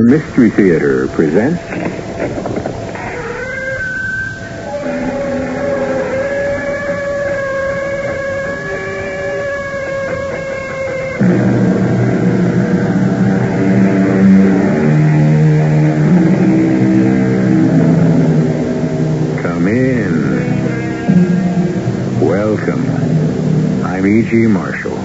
Mystery Theater presents Come in. Welcome. I'm E.G. Marshall.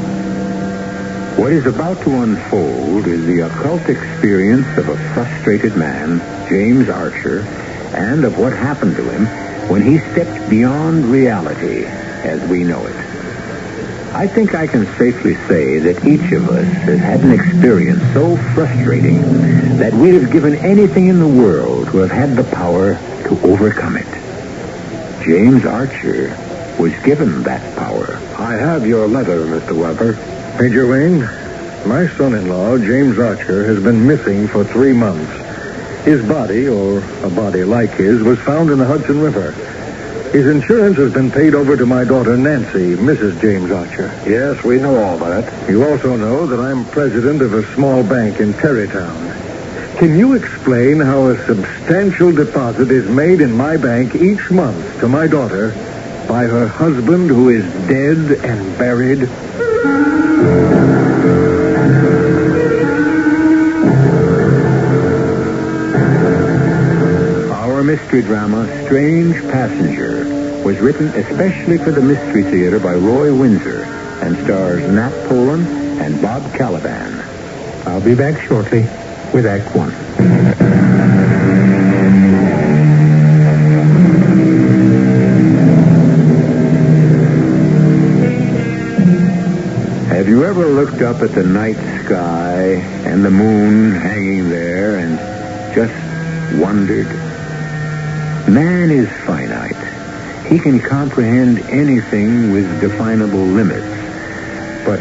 What is about to unfold is the occult experience of a frustrated man, James Archer, and of what happened to him when he stepped beyond reality as we know it. I think I can safely say that each of us has had an experience so frustrating that we'd have given anything in the world to have had the power to overcome it. James Archer was given that power. I have your letter, Mr. Weber. Major Wayne, my son-in-law, James Archer, has been missing for 3 months. His body, or a body like his, was found in the Hudson River. His insurance has been paid over to my daughter, Nancy, Mrs. James Archer. Yes, we know all that. You also know that I'm president of a small bank in Terrytown. Can you explain how a substantial deposit is made in my bank each month to my daughter by her husband who is dead and buried? Our mystery drama, Strange Passenger, was written especially for the Mystery Theater by Roy Windsor and stars Nat Polen and Bob Caliban. I'll be back shortly with Act One. Have you ever looked up at the night sky and the moon hanging there and just wondered? Man is finite. He can comprehend anything with definable limits. But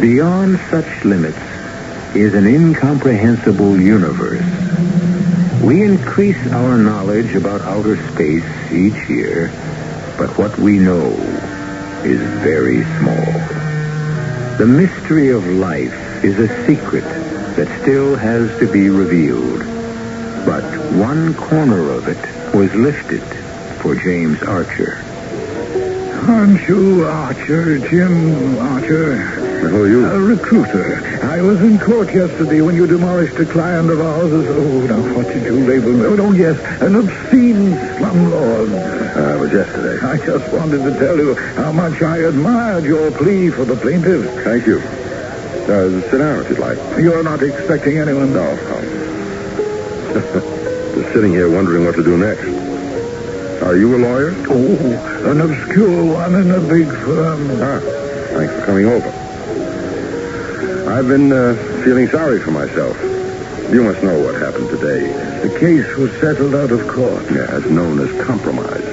beyond such limits is an incomprehensible universe. We increase our knowledge about outer space each year, but what we know is very small. The mystery of life is a secret that still has to be revealed. But one corner of it was lifted for James Archer. Aren't you Archer, Jim Archer? Who are you? A recruiter. I was in court yesterday when you demolished a client of ours as, now what did you label me? Oh, yes, an obscene slumlord. It was yesterday. I just wanted to tell you how much I admired your plea for the plaintiff. Thank you. Sit down if you'd like. You're not expecting anyone? No. Just sitting here wondering what to do next. Are you a lawyer? Oh, an obscure one in a big firm. Thanks for coming over. I've been feeling sorry for myself. You must know what happened today. The case was settled out of court. Yeah, it's known as compromise.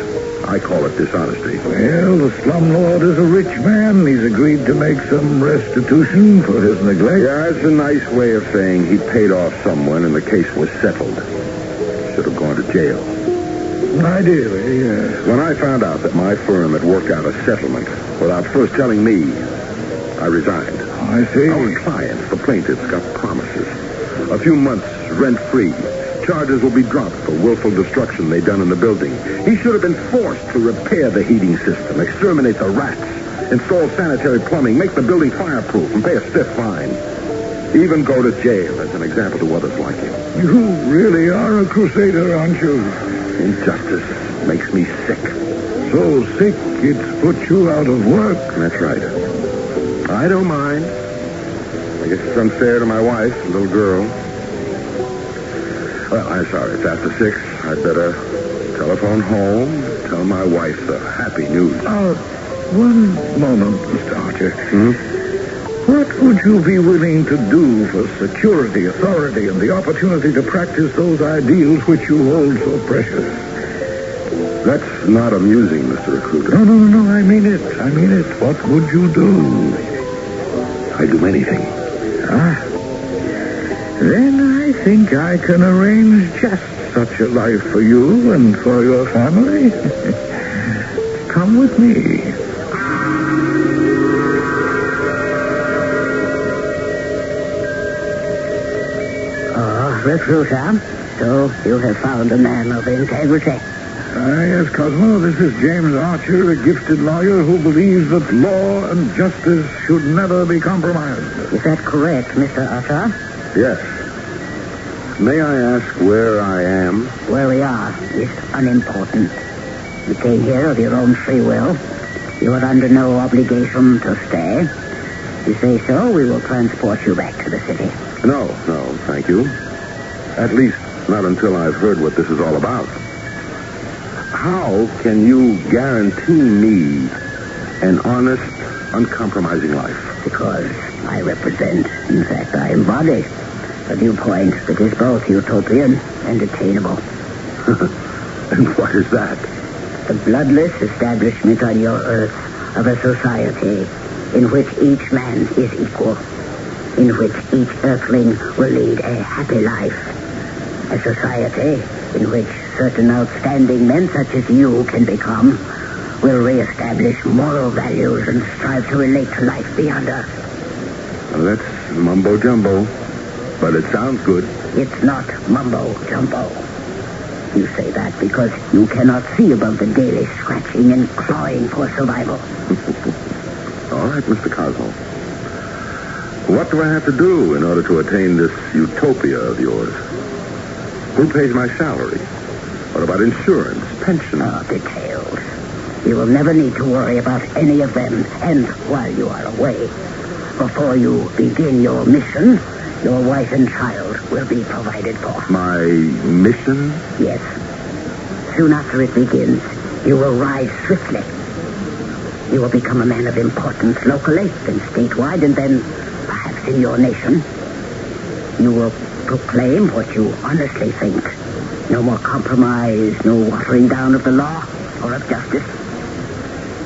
I call it dishonesty. Well, the slumlord is a rich man. He's agreed to make some restitution for his neglect. Yeah, it's a nice way of saying he paid off someone and the case was settled. Should have gone to jail. Ideally, yes. When I found out that my firm had worked out a settlement without first telling me, I resigned. I see. Our clients, the plaintiffs, got promises. A few months rent-free. Charges will be dropped for willful destruction they'd done in the building. He should have been forced to repair the heating system, exterminate the rats, install sanitary plumbing, make the building fireproof, and pay a stiff fine. Even go to jail as an example to others like him. You really are a crusader, aren't you? Injustice makes me sick. So sick it's put you out of work. That's right. I don't mind. I guess it's unfair to my wife, a little girl. Well, I'm sorry. It's after 6. I'd better telephone home, tell my wife the happy news. One moment, Mr. Archer. What would you be willing to do for security, authority, and the opportunity to practice those ideals which you hold so precious? That's not amusing, Mr. Recruiter. No, I mean it. What would you do? I'd do anything. Then I think I can arrange just such a life for you and for your family. Come with me. recruiter, so you have found a man of integrity. Yes, Cosmo, this is James Archer, a gifted lawyer who believes that law and justice should never be compromised. Is that correct, Mr. Archer? Yes. May I ask where I am? Where we are is unimportant. You came here of your own free will. You are under no obligation to stay. If you say so, we will transport you back to the city. No, thank you. At least not until I've heard what this is all about. How can you guarantee me an honest, uncompromising life? Because I represent, in fact, I embody a viewpoint that is both utopian and attainable. And what is that? The bloodless establishment on your earth of a society in which each man is equal, in which each earthling will lead a happy life. A society in which certain outstanding men such as you can become will reestablish moral values and strive to relate to life beyond Earth. Well, that's mumbo-jumbo, but it sounds good. It's not mumbo-jumbo. You say that because you cannot see above the daily scratching and clawing for survival. All right, Mr. Cosmo. What do I have to do in order to attain this utopia of yours? Who pays my salary? What about insurance, pension? Oh, details. You will never need to worry about any of them. And while you are away, before you begin your mission, your wife and child will be provided for. My mission? Yes. Soon after it begins, you will rise swiftly. You will become a man of importance locally, then statewide, and then perhaps in your nation. You will proclaim what you honestly think. No more compromise, no watering down of the law or of justice.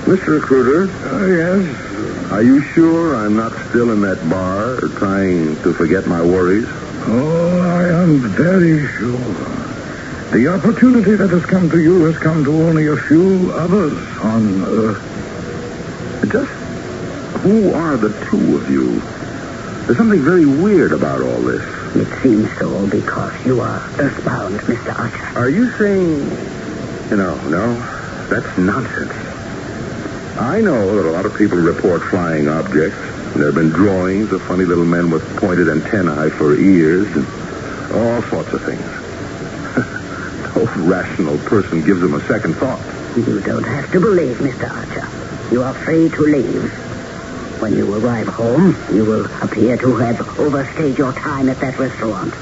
Mr. Recruiter? Yes? Are you sure I'm not still in that bar trying to forget my worries? Oh, I am very sure. The opportunity that has come to you has come to only a few others on Earth. Just who are the two of you? There's something very weird about all this. It seems so because you are earthbound, Mr. Archer. Are you saying... No, that's nonsense. I know that a lot of people report flying objects. There have been drawings of funny little men with pointed antennae for ears and all sorts of things. No rational person gives them a second thought. You don't have to believe, Mr. Archer. You are free to leave. When you arrive home, you will appear to have overstayed your time at that restaurant,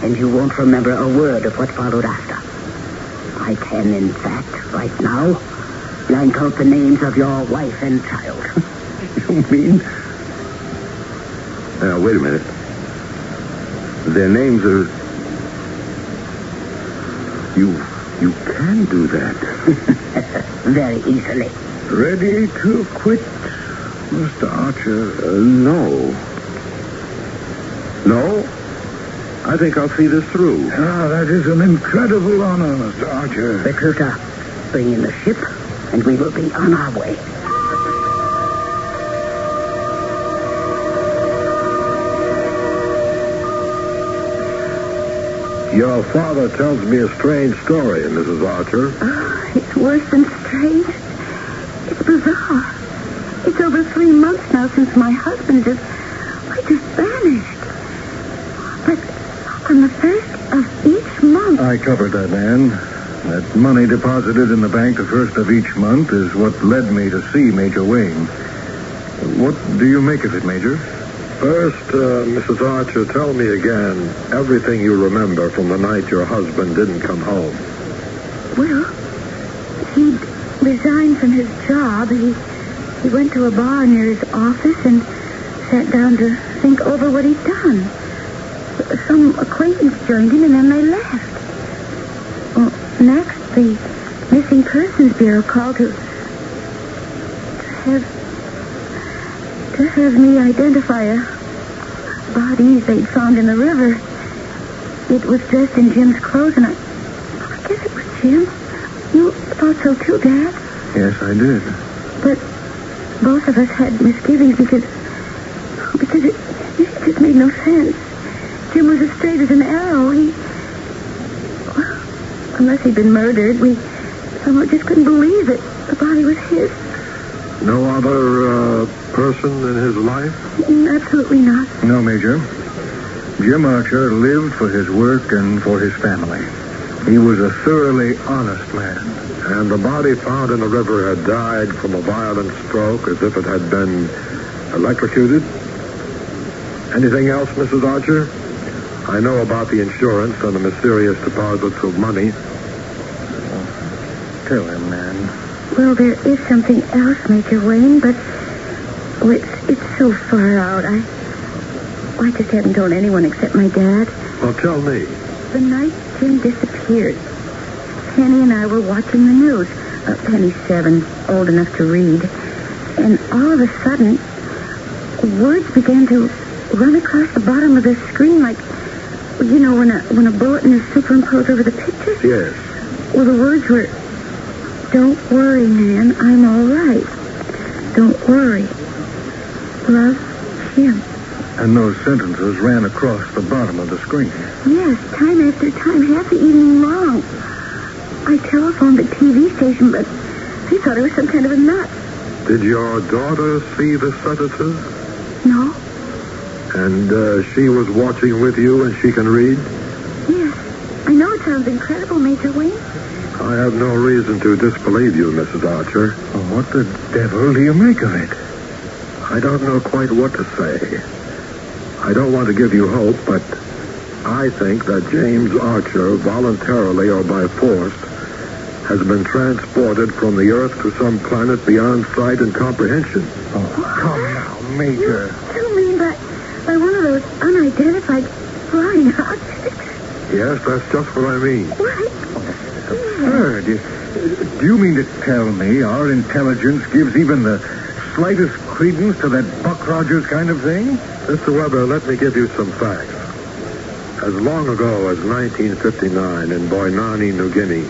and you won't remember a word of what followed after. I can, in fact, right now, blank out the names of your wife and child. You mean... Now, wait a minute. Their names are... You can do that. Very easily. Ready to quit, Mr. Archer? No. No? I think I'll see this through. Ah, that is an incredible honor, Mr. Archer. Recruiter, bring in the ship, and we will be on our way. Your father tells me a strange story, Mrs. Archer. Oh, it's worse than strange. It's bizarre. It's over 3 months now since my husband just vanished. But on the first of each month... I covered that, Anne. That money deposited in the bank the first of each month is what led me to see Major Wayne. What do you make of it, Major? First, Mrs. Archer, tell me again everything you remember from the night your husband didn't come home. Well, he'd resigned from his job. He went to a bar near his office and sat down to think over what he'd done. Some acquaintance joined him, and then they left. Well, next, the Missing Persons Bureau called to have me identify a body they'd found in the river. It was dressed in Jim's clothes, and I guess it was Jim. You thought so too, Dad? Yes, I did. But both of us had misgivings because it just made no sense. Jim was as straight as an arrow. Unless he'd been murdered, we somehow just couldn't believe it. The body was his. No other person in his life? Absolutely not. No, Major. Jim Archer lived for his work and for his family. He was a thoroughly honest man. And the body found in the river had died from a violent stroke, as if it had been electrocuted? Anything else, Mrs. Archer? I know about the insurance and the mysterious deposits of money. Tell him, man. Well, there is something else, Major Wayne, but it's so far out. I just haven't told anyone except my dad. Well, tell me. The night Jim disappeared, Penny and I were watching the news. Penny's 7, old enough to read. And all of a sudden, words began to run across the bottom of the screen like, you know, when a bulletin is superimposed over the picture? Yes. Well, the words were, "Don't worry, man, I'm all right. Don't worry. Love, Jim." And those sentences ran across the bottom of the screen. Yes, time after time, half the evening long. I telephoned the TV station, but they thought I was some kind of a nut. Did your daughter see the sentences? No? And she was watching with you and she can read? Yes. I know it sounds incredible, Major Wayne. I have no reason to disbelieve you, Mrs. Archer. Well, what the devil do you make of it? I don't know quite what to say. I don't want to give you hope, but I think that James Archer, voluntarily or by force, has been transported from the Earth to some planet beyond sight and comprehension. Oh, come now, Major. You mean by one of those unidentified flying objects? Yes, that's just what I mean. What? Absurd. Do you mean to tell me our intelligence gives even the slightest credence to that Buck Rogers kind of thing? Mr. Weber, let me give you some facts. As long ago as 1959 in Boinani, New Guinea,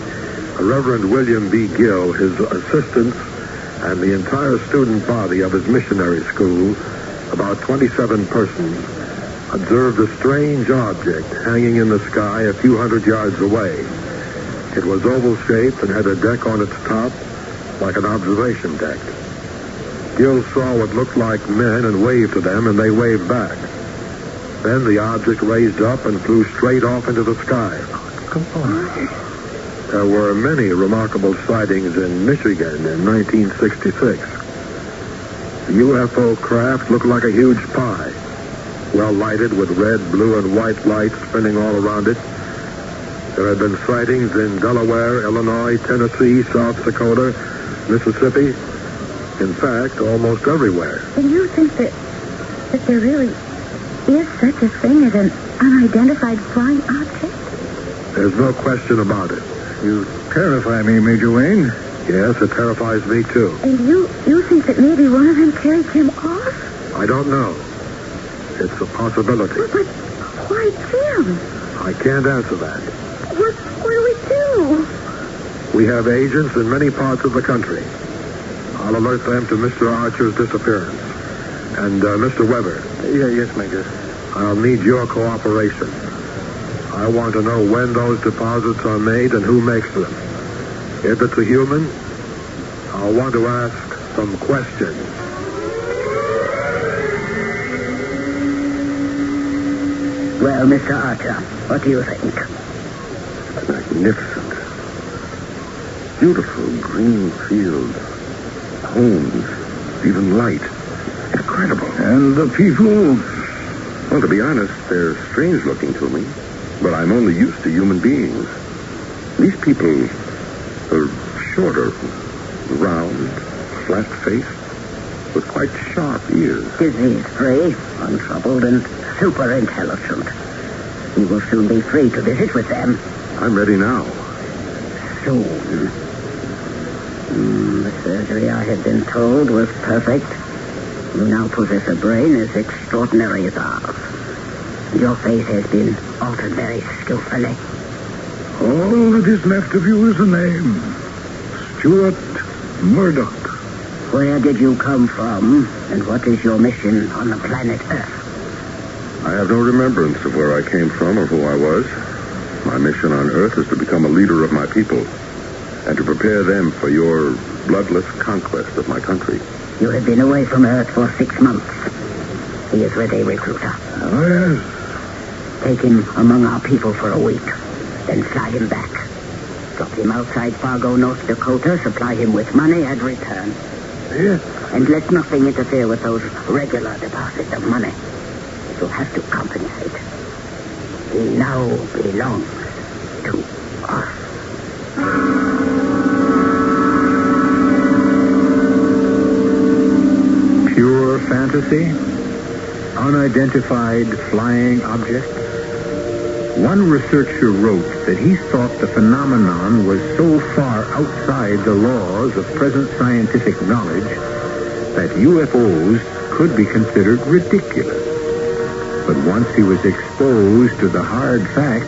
Reverend William B. Gill, his assistants, and the entire student body of his missionary school, about 27 persons, observed a strange object hanging in the sky a few hundred yards away. It was oval-shaped and had a deck on its top, like an observation deck. Gill saw what looked like men and waved to them, and they waved back. Then the object raised up and flew straight off into the sky. Come on. There were many remarkable sightings in Michigan in 1966. The UFO craft looked like a huge pie, well lighted with red, blue, and white lights spinning all around it. There had been sightings in Delaware, Illinois, Tennessee, South Dakota, Mississippi. In fact, almost everywhere. And you think that there really is such a thing as an unidentified flying object? There's no question about it. You terrify me, Major Wayne. Yes, it terrifies me, too. And you think that maybe one of them carried Jim off? I don't know. It's a possibility. But why Jim? I can't answer that. What do we do? We have agents in many parts of the country. I'll alert them to Mr. Archer's disappearance. And Mr. Weber. Yes, Major. I'll need your cooperation. I want to know when those deposits are made and who makes them. If it's a human, I'll want to ask some questions. Well, Mr. Archer, what do you think? Magnificent. Beautiful green fields, homes, even light. Incredible. And the people? Well, to be honest, they're strange looking to me. But I'm only used to human beings. These people are shorter, round, flat-faced, with quite sharp ears. Disease-free, untroubled, and super intelligent. You will soon be free to visit with them. I'm ready now. Soon. The surgery I had been told was perfect. You now possess a brain as extraordinary as ours. Your face has been altered very skillfully. All that is left of you is a name. Stuart Murdoch. Where did you come from, and what is your mission on the planet Earth? I have no remembrance of where I came from or who I was. My mission on Earth is to become a leader of my people and to prepare them for your bloodless conquest of my country. You have been away from Earth for 6 months. He is ready, recruiter. Oh, yes. Take him among our people for a week, then fly him back. Drop him outside Fargo, North Dakota, supply him with money, and return. Yes. And let nothing interfere with those regular deposits of money. You'll have to compensate. He now belongs to us. Pure fantasy? Unidentified flying objects? One researcher wrote that he thought the phenomenon was so far outside the laws of present scientific knowledge that UFOs could be considered ridiculous. But once he was exposed to the hard facts,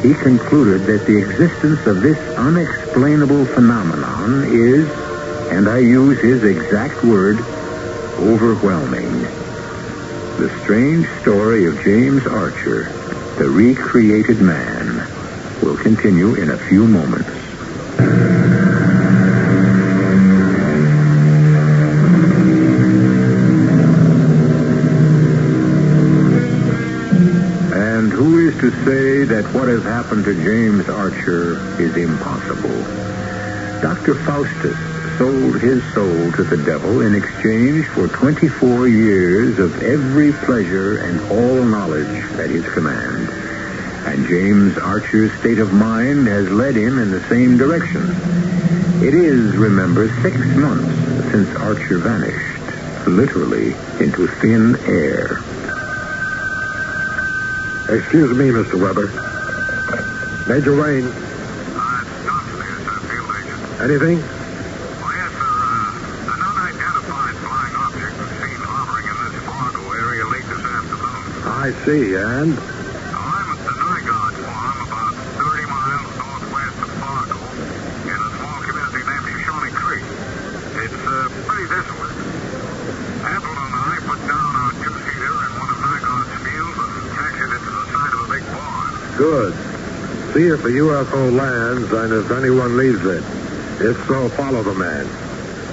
he concluded that the existence of this unexplainable phenomenon is, and I use his exact word, overwhelming. The strange story of James Archer, the recreated man, will continue in a few moments. And who is to say that what has happened to James Archer is impossible? Dr. Faustus sold his soul to the devil in exchange for 24 years of every pleasure and all knowledge at his command. And James Archer's state of mind has led him in the same direction. It is, remember, 6 months since Archer vanished, literally into thin air. Excuse me, Mr. Weber. Major Wayne. It's Johnson here, sir, field agent. Anything? Well, yes, sir. An unidentified flying object was seen hovering in this Fargo area late this afternoon. I see, and? I'm at the Nygaard farm, about 30 miles northwest of Fargo, in a small community named Shawnee Creek. It's pretty desolate. Apple and I put down our two-seater in one of Nygaard's fields and taxied it to the side of a big barn. Good. See if the UFO lands and if anyone leaves it. If so, follow the man.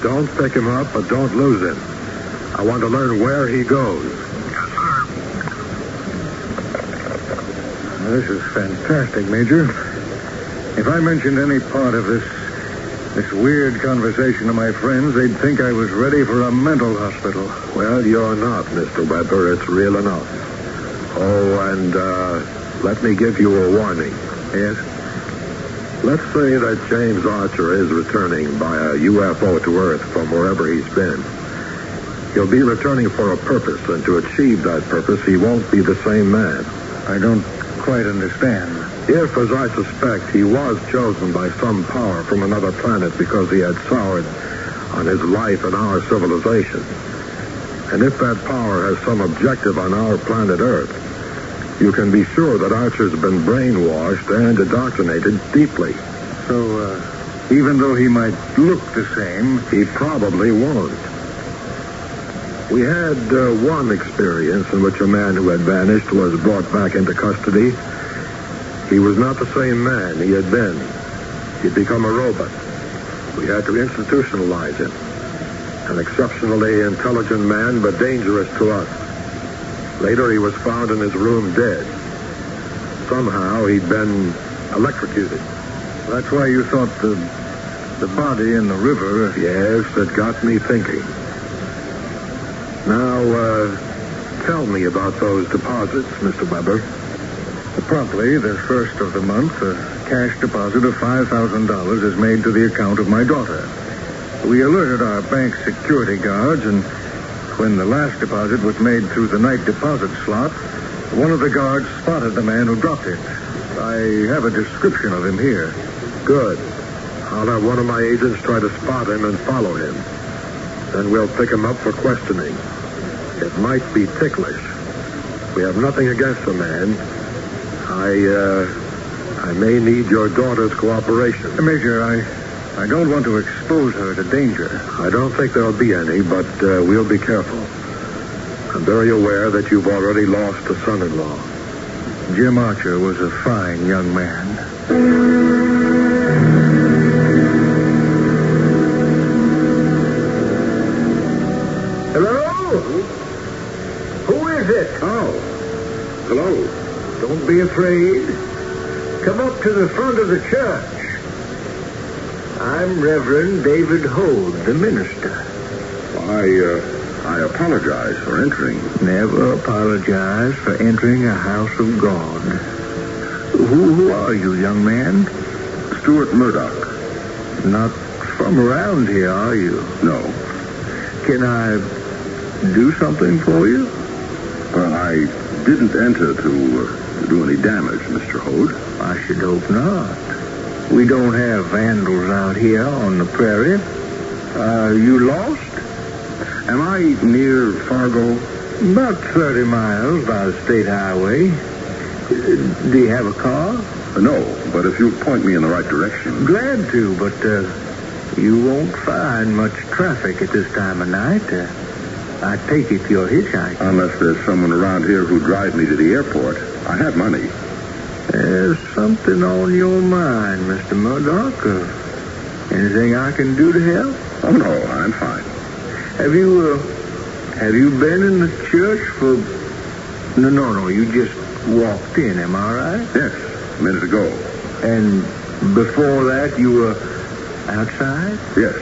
Don't pick him up, but don't lose him. I want to learn where he goes. Yes, sir. This is fantastic, Major. If I mentioned any part of this weird conversation to my friends, they'd think I was ready for a mental hospital. Well, you're not, Mr. Weber. It's real enough. Oh, and let me give you a warning. Yes? Let's say that James Archer is returning by a UFO to Earth from wherever he's been. He'll be returning for a purpose, and to achieve that purpose, he won't be the same man. I don't quite understand. If, as I suspect, he was chosen by some power from another planet because he had soured on his life and our civilization, and if that power has some objective on our planet Earth, you can be sure that Archer's been brainwashed and indoctrinated deeply. So, even though he might look the same, He probably won't. We had one experience in which a man who had vanished was brought back into custody. He was not the same man he had been. He'd become a robot. We had to institutionalize him. An exceptionally intelligent man, but dangerous to us. Later, he was found in his room dead. Somehow, he'd been electrocuted. that's why you thought the body in the river... Yes, it got me thinking. Now, tell me about those deposits, Mr. Weber. Promptly, the first of the month, a cash deposit of $5,000 is made to the account of my daughter. We alerted our bank security guards, and when the last deposit was made through the night deposit slot, one of the guards spotted the man who dropped it. I have a description of him here. Good. I'll have one of my agents try to spot him and follow him. Then we'll pick him up for questioning. It might be ticklish. We have nothing against the man. I may need your daughter's cooperation. Major, I don't want to expose her to danger. I don't think there'll be any, but we'll be careful. I'm very aware that you've already lost a son-in-law. Jim Archer was a fine young man. Hello? Who is it? Oh, hello. Don't be afraid. Come up to the front of the church. I'm Reverend David Hode, the minister. I apologize for entering. Never apologize for entering a house of God. Who are you, young man? Stuart Murdoch. Not from around here, are you? No. Can I do something for you? Well, I didn't enter to do any damage, Mr. Hode. I should hope not. We don't have vandals out here on the prairie. Are you lost? Am I near Fargo? About 30 miles by the state highway. Do you have a car? No, but if you'll point me in the right direction. Glad to, but you won't find much traffic at this time of night. I take it you're hitchhiking. Unless there's someone around here who'd drive me to the airport. I have money. There's something on your mind, Mr. Murdoch. Anything I can do to help? Oh, no, I'm fine. Have you been in the church for... No, you just walked in, am I right? Yes, a minute ago. And before that, you were outside? Yes.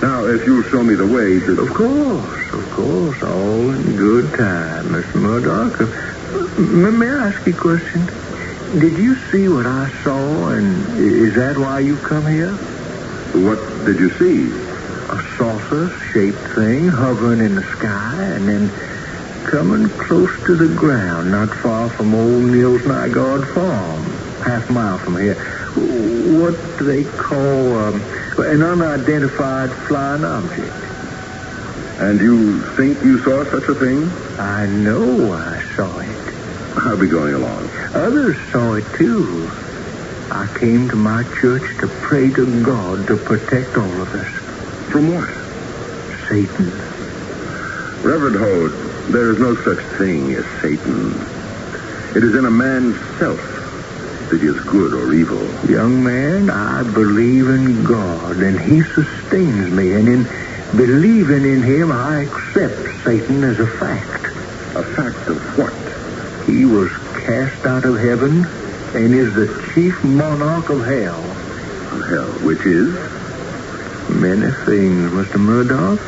Now, if you'll show me the way to... Of course, all in good time, Mr. Murdoch. May I ask you a question? Did you see what I saw, and is that why you come here? What did you see? A saucer-shaped thing hovering in the sky, and then coming close to the ground, not far from old Neil's Nygaard farm, half a mile from here. What do they call an unidentified flying object? And you think you saw such a thing? I know I saw it. I'll be going along. Others saw it, too. I came to my church to pray to God to protect all of us. From what? Satan. Reverend Hode, there is no such thing as Satan. It is in a man's self that he is good or evil. Young man, I believe in God, and he sustains me, and in believing in him, I accept Satan as a fact. A fact of what? He was cast out of heaven and is the chief monarch of hell. Of hell, which is? Many things, Mr. Murdoch.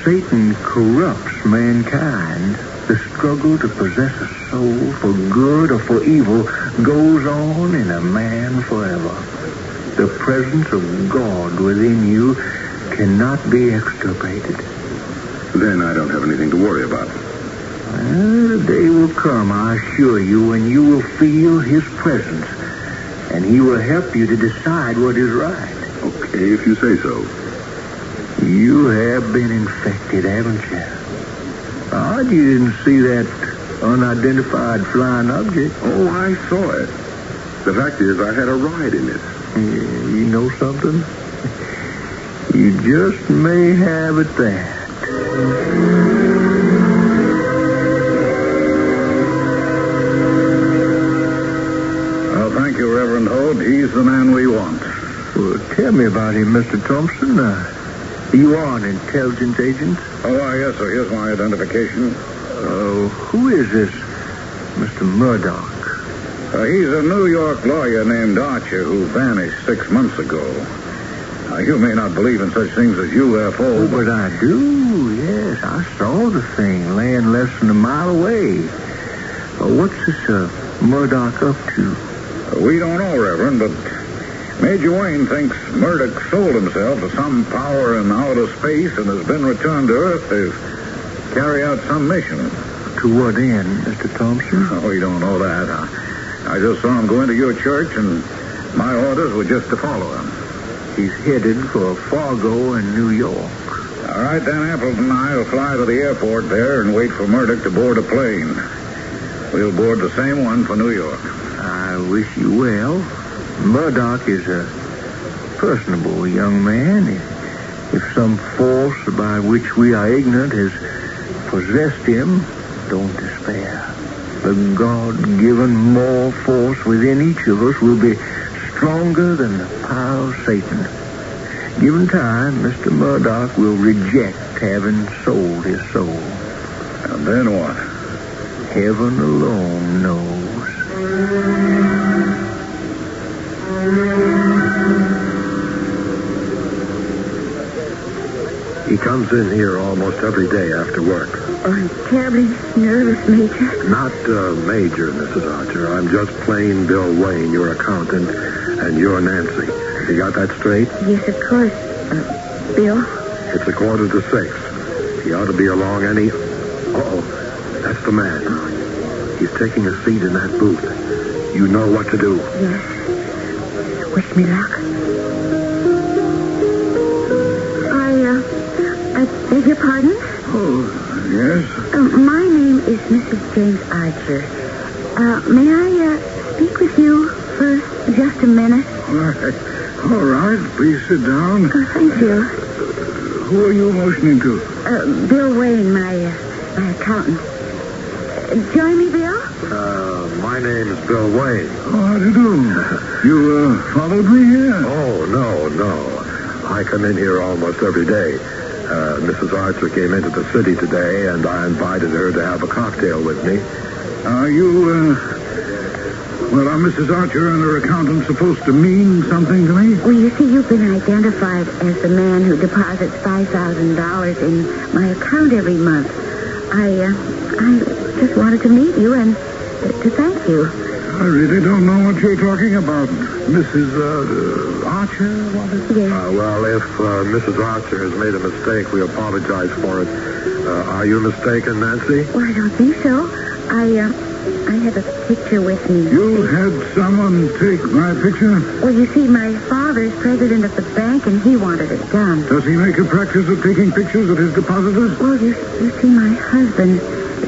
Satan corrupts mankind. The struggle to possess a soul for good or for evil goes on in a man forever. The presence of God within you cannot be extirpated. Then I don't have anything to worry about. The day will come, I assure you, when you will feel his presence, and he will help you to decide what is right. Okay, if you say so. You have been infected, haven't you? Odd you didn't see that unidentified flying object. Oh, I saw it. The fact is, I had a ride in it. You know something? You just may have at that. Thank you, Reverend Hode. He's the man we want. Well, tell me about him, Mr. Thompson. You are an intelligence agent? Oh, yes, sir. Here's my identification. Who is this Mr. Murdoch? He's a New York lawyer named Archer who vanished 6 months ago. You may not believe in such things as UFO, but I do, yes. I saw the thing laying less than a mile away. What's this Murdoch up to? We don't know, Reverend, but Major Wayne thinks Murdoch sold himself to some power in outer space and has been returned to Earth to carry out some mission. To what end, Mr. Thompson? Oh, we don't know that. I just saw him go into your church, and my orders were just to follow him. He's headed for Fargo and New York. All right, then Appleton and I will fly to the airport there and wait for Murdoch to board a plane. We'll board the same one for New York. I wish you well. Murdoch is a personable young man. If some force by which we are ignorant has possessed him, don't despair. The God-given moral force within each of us will be stronger than the power of Satan. Given time, Mr. Murdoch will reject having sold his soul. And then what? Heaven alone knows. He comes in here almost every day after work. Oh, I'm terribly nervous, Major. Not Major, Mrs. Archer. I'm just plain Bill Wayne, your accountant, and you're Nancy. You got that straight? Yes, of course. Bill? It's 5:45. He ought to be along any... Uh-oh. That's the man. He's taking a seat in that booth. You know what to do. Yes. Wish me luck. I beg your pardon? Oh, yes? My name is Mrs. James Archer. May I speak with you for just a minute? All right. Please sit down. Oh, thank you. Who are you motioning to? Bill Wayne, my accountant. Join me, Bill? My name's Bill Wayne. Oh, how do you do? You followed me here? Oh, no. I come in here almost every day. Mrs. Archer came into the city today, and I invited her to have a cocktail with me. Are you, well, are Mrs. Archer and her accountant supposed to mean something to me? Well, you see, you've been identified as the man who deposits $5,000 in my account every month. I just wanted to meet you and to thank you. I really don't know what you're talking about. Mrs. Archer, what is it? Yes. Well, if Mrs. Archer has made a mistake, we apologize for it. Are you mistaken, Nancy? Well, I don't think so. I have a picture with me. You had someone take my picture? Well, you see, my father's president of the bank, and he wanted it done. Does he make a practice of taking pictures of his depositors? Well, you see, my husband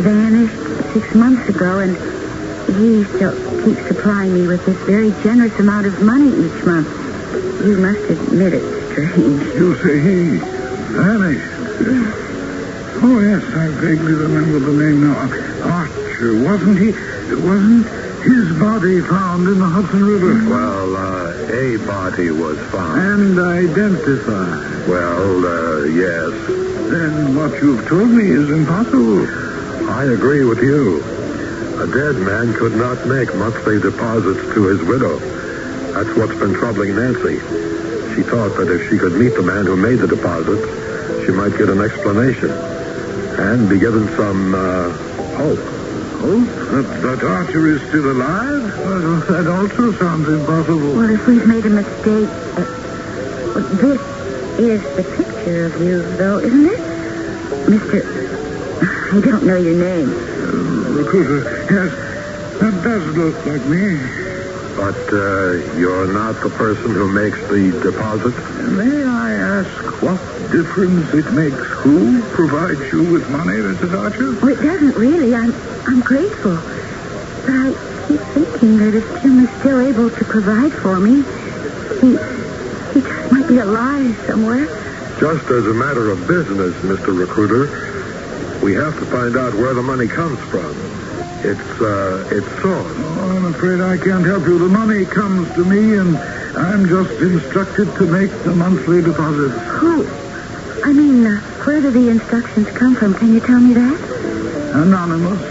vanished 6 months ago, and he still keeps supplying me with this very generous amount of money each month. You must admit it's strange. You say he vanished? Yes. Oh, yes, I vaguely remember the name now. Archer, wasn't his body found in the Hudson River? Well, a body was found. And identified? Well, yes. Then what you've told me is impossible. I agree with you. A dead man could not make monthly deposits to his widow. That's what's been troubling Nancy. She thought that if she could meet the man who made the deposits, she might get an explanation and be given some hope. Hope? That Archer is still alive? Well, that also sounds impossible. Well, if we've made a mistake, this is the picture of you, though, isn't it? Mr. I don't know your name. Recruiter, yes, that does look like me. But you're not the person who makes the deposits? May I ask what difference it makes who provides you with money, Mrs. Archer? Well, it doesn't really. I'm grateful. But I keep thinking that if Jim is still able to provide for me, he just might be alive somewhere. Just as a matter of business, Mr. Recruiter, we have to find out where the money comes from. It's source. Oh, I'm afraid I can't help you. The money comes to me, and I'm just instructed to make the monthly deposits. Who? I mean, where do the instructions come from? Can you tell me that? Anonymous.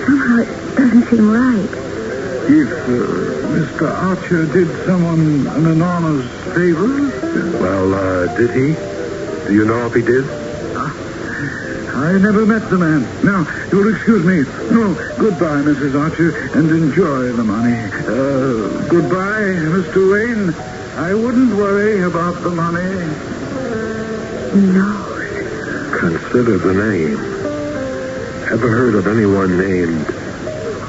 Somehow it doesn't seem right. If Mr. Archer did someone an enormous favor... Well, did he? Do you know if he did? I never met the man. Now, you'll excuse me. No, goodbye, Mrs. Archer, and enjoy the money. Goodbye, Mr. Wayne. I wouldn't worry about the money. No. Consider the name. Ever heard of anyone named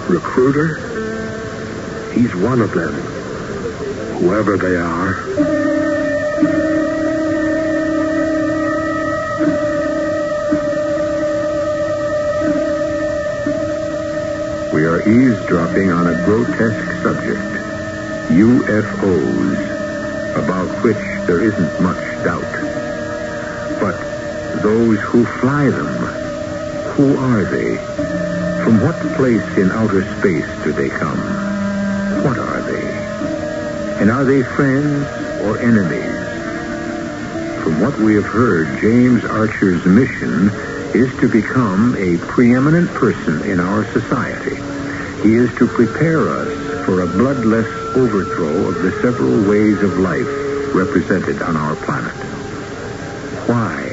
Recruiter? He's one of them. Whoever they are. We are eavesdropping on a grotesque subject, UFOs, about which there isn't much doubt. But those who fly them Who are they? From what place in outer space do they come? What are they? And are they friends or enemies? From what we have heard, James Archer's mission is to become a preeminent person in our society. He is to prepare us for a bloodless overthrow of the several ways of life represented on our planet. Why?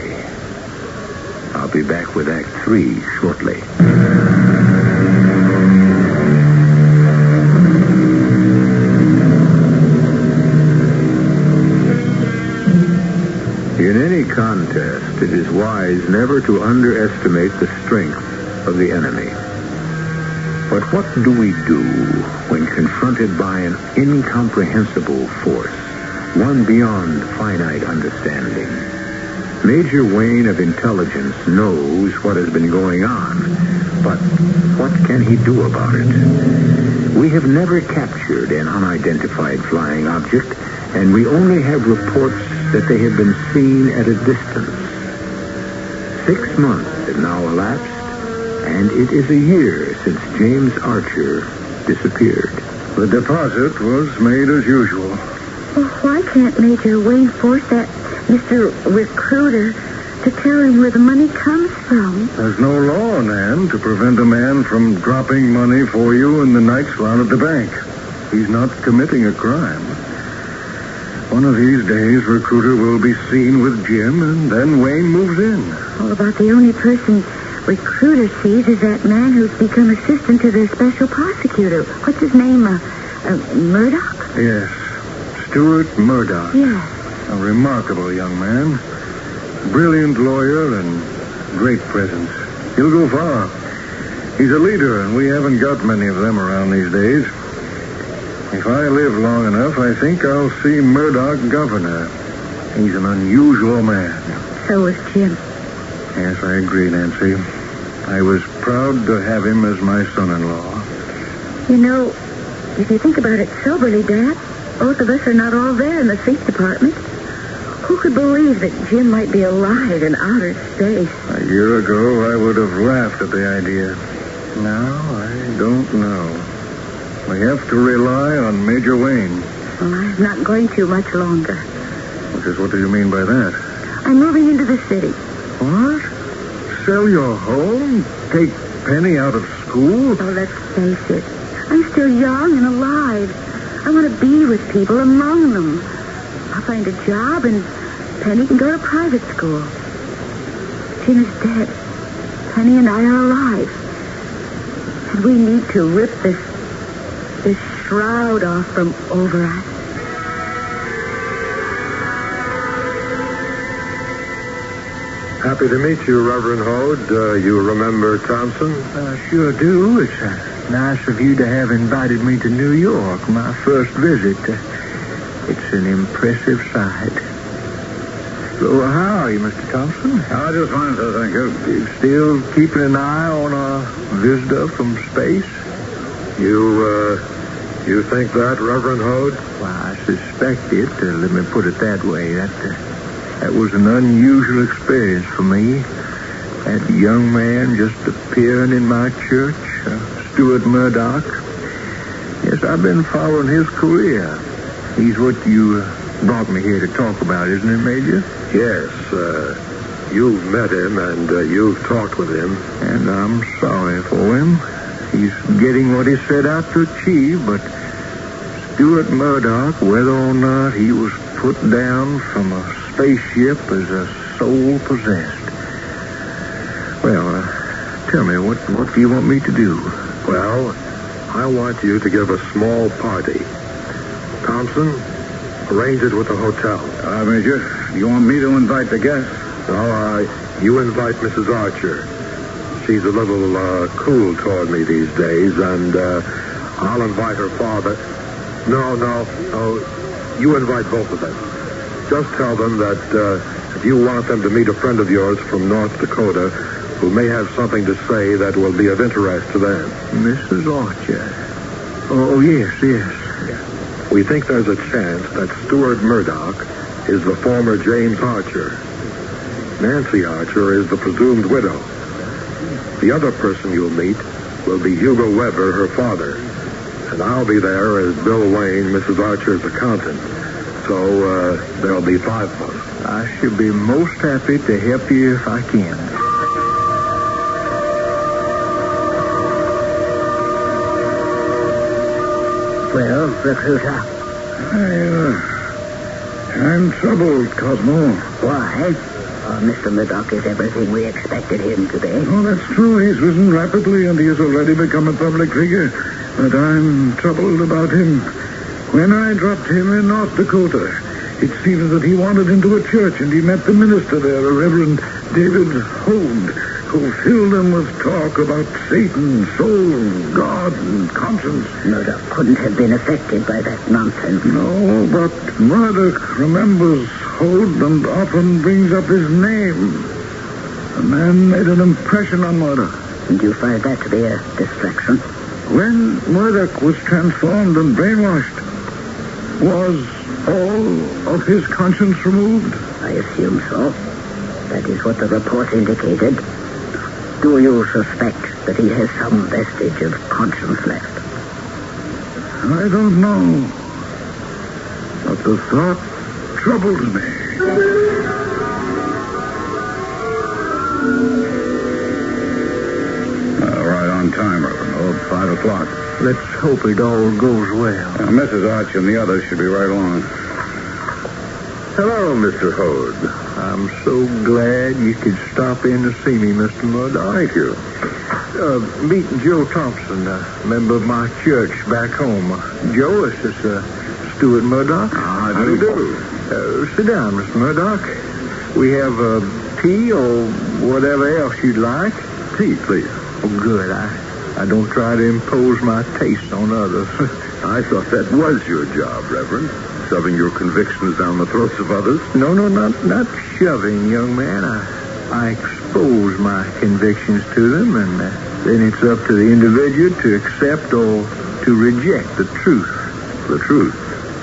I'll be back with Act 3 shortly. In any contest, it is wise never to underestimate the strength of the enemy. But what do we do when confronted by an incomprehensible force, one beyond finite understanding? Major Wayne of Intelligence knows what has been going on, but what can he do about it? We have never captured an unidentified flying object, and we only have reports that they have been seen at a distance. 6 months have now elapsed, and it is a year since James Archer disappeared. The deposit was made as usual. Well, why can't Major Wayne force that Mr. Recruiter to tell him where the money comes from? There's no law, Nan, to prevent a man from dropping money for you in the night slot at the bank. He's not committing a crime. One of these days, Recruiter will be seen with Jim, and then Wayne moves in. Well, about the only person Recruiter sees is that man who's become assistant to the special prosecutor. What's his name? Murdoch? Yes, Stuart Murdoch. Yes. A remarkable young man. Brilliant lawyer and great presence. He'll go far. He's a leader, and we haven't got many of them around these days. If I live long enough, I think I'll see Murdoch governor. He's an unusual man. So was Jim. Yes, I agree, Nancy. I was proud to have him as my son-in-law. You know, if you think about it soberly, Dad, both of us are not all there in the State Department. Who could believe that Jim might be alive in outer space? A year ago, I would have laughed at the idea. Now, I don't know. We have to rely on Major Wayne. Well, I'm not going to much longer. What do you mean by that? I'm moving into the city. What? Sell your home? Take Penny out of school? Oh, let's face it. I'm still young and alive. I want to be with people, among them. I'll find a job, and Penny can go to private school. Jim is dead. Penny and I are alive. And we need to rip this shroud off from over us. Happy to meet you, Reverend Hode. You remember Thompson? Sure do. It's nice of you to have invited me to New York, my first visit. It's an impressive sight. So, how are you, Mr. Thompson? I just fine, sir, thank you. Still keeping an eye on a visitor from space? You think that, Reverend Hode? Well, I suspect it. Let me put it that way. That was an unusual experience for me. That young man just appearing in my church, Stuart Murdoch. Yes, I've been following his career. He's what you brought me here to talk about, isn't it, Major? Yes. You've met him, and you've talked with him. And I'm sorry for him. He's getting what he set out to achieve, but Stuart Murdoch, whether or not he was put down from a spaceship as a soul possessed. Well, tell me, what do you want me to do? Well, I want you to give a small party. Thompson, arrange it with the hotel. Major, you want me to invite the guests? Well, you invite Mrs. Archer. She's a little cool toward me these days, and I'll invite her father. No, you invite both of them. Just tell them that if you want them to meet a friend of yours from North Dakota who may have something to say that will be of interest to them. Mrs. Archer. Oh, yes. We think there's a chance that Stuart Murdoch is the former James Archer. Nancy Archer is the presumed widow. The other person you'll meet will be Hugo Weber, her father. And I'll be there as Bill Wayne, Mrs. Archer's accountant. So, there'll be 5 of us. I should be most happy to help you if I can. Well, recruiter, I'm troubled, Cosmo. why? Mr. Murdoch is everything we expected him to be. Oh, that's true. He's risen rapidly, and he has already become a public figure. But I'm troubled about him. When I dropped him in North Dakota, it seems that he wandered into a church, and he met the minister there, a Reverend David Hode, who filled him with talk about Satan, soul, God, and conscience. Murdoch couldn't have been affected by that nonsense. No, but Murdoch remembers Hode and often brings up his name. The man made an impression on Murdoch. And you find that to be a distraction? When Murdoch was transformed and brainwashed, was all of his conscience removed? I assume so. That is what the report indicated. Do you suspect that he has some vestige of conscience left? I don't know. But the thought troubles me. Right on time, Reverend Hope. 5 o'clock. Let's hope it all goes well. Mrs. Arch and the others should be right along. Hello, Mr. Hode. I'm so glad you could stop in to see me, Mr. Murdoch. Thank you. Meeting Joe Thompson, a member of my church back home. Joe, this is Stuart Murdoch. How do you do? Sit down, Mr. Murdoch. We have tea or whatever else you'd like. Tea, please. Oh, good. I don't try to impose my taste on others. I thought that was your job, Reverend. Shoving your convictions down the throats of others. No, not shoving, young man. I expose my convictions to them, and then it's up to the individual to accept or to reject the truth. The truth,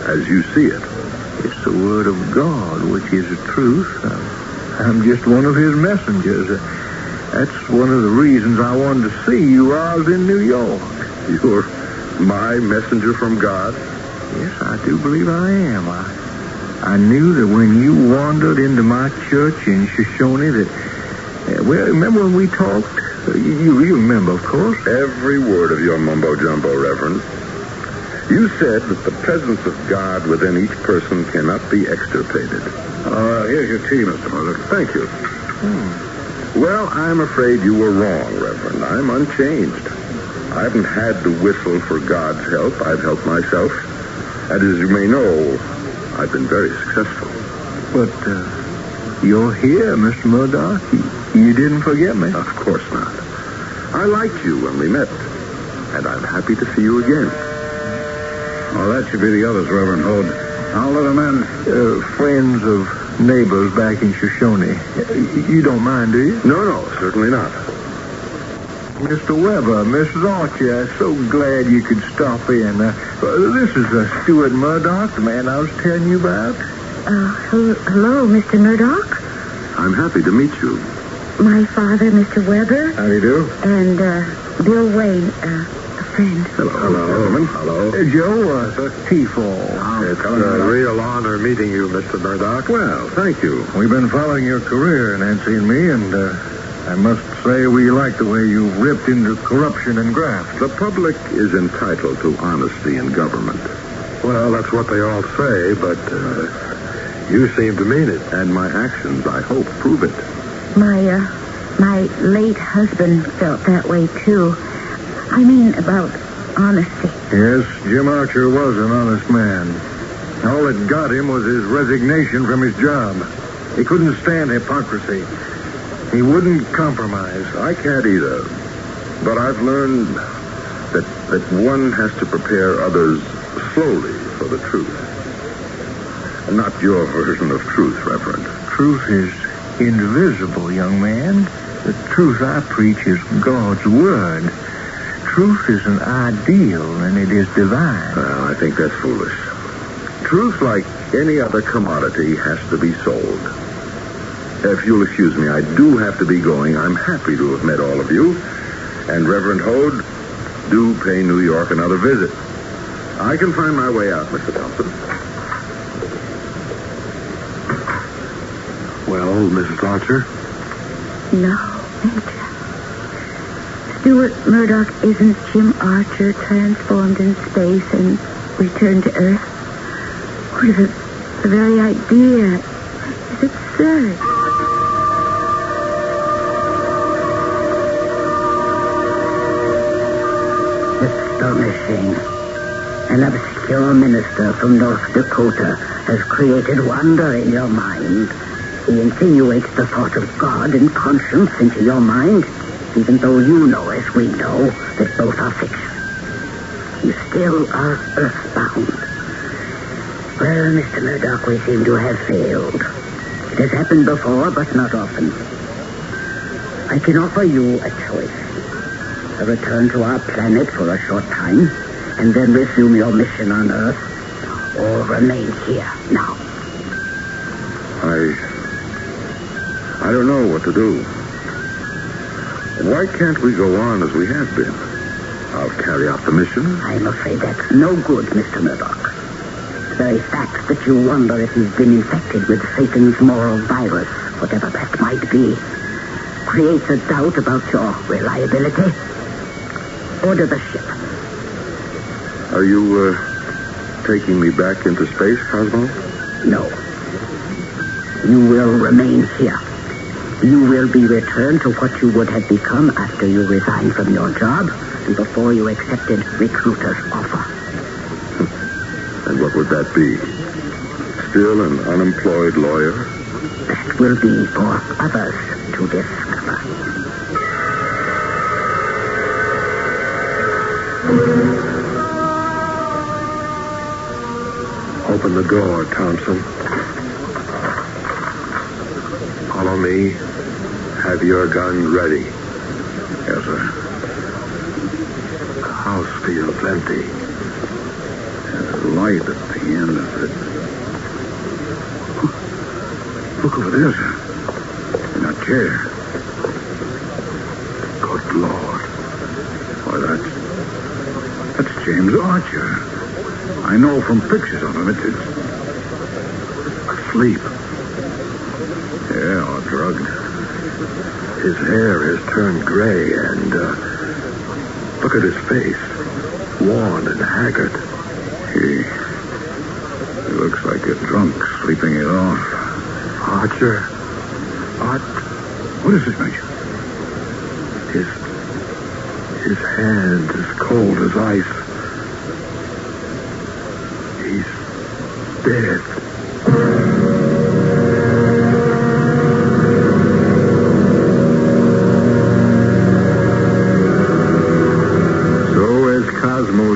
as you see it. It's the word of God, which is the truth. I'm just one of his messengers. That's one of the reasons I wanted to see you while I was in New York. You're my messenger from God? Yes, I do believe I am. I knew that when you wandered into my church in Shoshone that... well, remember when we talked? You remember, of course. Every word of your mumbo-jumbo, Reverend. You said that the presence of God within each person cannot be extirpated. Here's your tea, Mr. Murdoch. Thank you. Well, I'm afraid you were wrong, Reverend. I'm unchanged. I haven't had to whistle for God's help. I've helped myself. And as you may know, I've been very successful. But you're here, Mr. Murdoch. You didn't forget me. Of course not. I liked you when we met, and I'm happy to see you again. Well, that should be the others, Reverend Hode. How are the men? Friends of neighbors back in Shoshone. You don't mind, do you? No, certainly not. Mr. Weber, Mrs. Archer, I'm so glad you could stop in. This is Stuart Murdoch, the man I was telling you about. Hello, Mr. Murdoch. I'm happy to meet you. My father, Mr. Weber. How do you do? And Bill Wayne, a friend. Hello. Joe, tea for It's a real honor meeting you, Mr. Murdoch. Well, thank you. We've been following your career, Nancy and me, and I must say we like the way you ripped into corruption and graft. The public is entitled to honesty in government. Well, that's what they all say, but you seem to mean it. And my actions, I hope, prove it. My late husband felt that way, too. I mean, about honesty. Yes, Jim Archer was an honest man. All that got him was his resignation from his job. He couldn't stand hypocrisy. He wouldn't compromise. I can't either. But I've learned that one has to prepare others slowly for the truth. Not your version of truth, Reverend. Truth is indivisible, young man. The truth I preach is God's word. Truth is an ideal, and it is divine. Well, I think that's foolish. Truth, like any other commodity, has to be sold. If you'll excuse me, I do have to be going. I'm happy to have met all of you. And Reverend Hode, do pay New York another visit. I can find my way out, Mr. Thompson. Well, Mrs. Archer? No, Major. Stuart Murdoch isn't Jim Archer transformed in space and returned to Earth. What is it? The very idea is absurd. Astonishing. An obscure minister from North Dakota has created wonder in your mind. He insinuates the thought of God and conscience into your mind, even though you know, as we know, that both are fiction. You still are earthbound. Well, Mr. Murdoch, we seem to have failed. It has happened before, but not often. I can offer you a choice. A return to our planet for a short time, and then resume your mission on Earth, or remain here now. I don't know what to do. Why can't we go on as we have been? I'll carry out the mission. I'm afraid that's no good, Mr. Murdoch. The very fact that you wonder if you've been infected with Satan's moral virus, whatever that might be, creates a doubt about your reliability. Order the ship. Are you, taking me back into space, Cosmo? No. You will remain here. You will be returned to what you would have become after you resigned from your job and before you accepted recruiter's offer. And what would that be? Still an unemployed lawyer? That will be for others to discover. Open the door, Thompson. Follow me. Have your gun ready. Yes, sir. The house feels empty. There's a light at the end of it. Look over there, sir. In a chair. Good Lord. Why, that's James Archer. I know from pictures of him. It's asleep. Yeah, or drugged. His hair has turned gray and, look at his face. Worn and haggard. He looks like a drunk sleeping it off. Archer? What is this, Major? His hand is cold as ice. He's dead.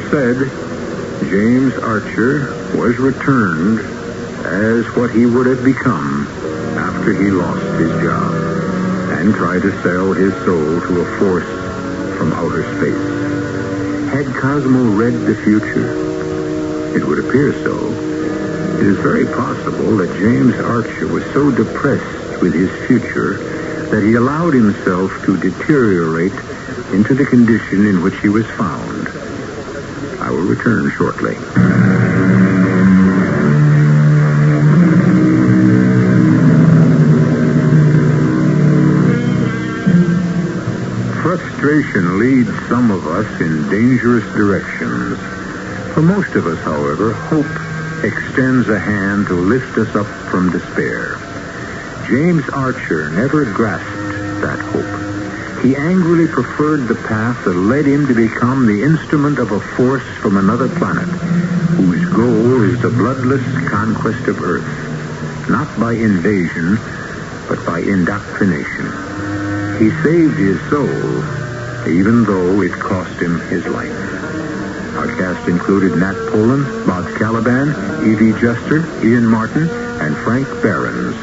Said James Archer was returned as what he would have become after he lost his job and tried to sell his soul to a force from outer space. Had Cosmo read the future? It would appear so. It is very possible that James Archer was so depressed with his future that he allowed himself to deteriorate into the condition in which he was found. I will return shortly. Frustration leads some of us in dangerous directions. For most of us, however, hope extends a hand to lift us up from despair. James Archer never grasped that hope. He angrily preferred the path that led him to become the instrument of a force from another planet, whose goal is the bloodless conquest of Earth, not by invasion, but by indoctrination. He saved his soul, even though it cost him his life. Our cast included Nat Polan, Bob Caliban, Evie Juster, Ian Martin, and Frank Behrens.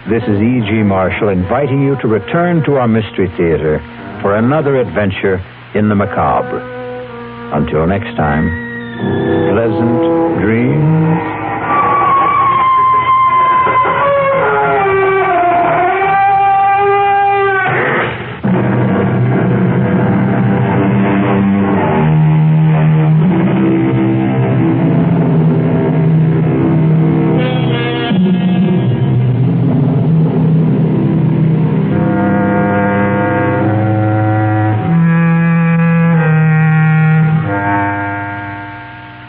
This is E.G. Marshall inviting you to return to our Mystery Theater for another adventure in the macabre. Until next time, pleasant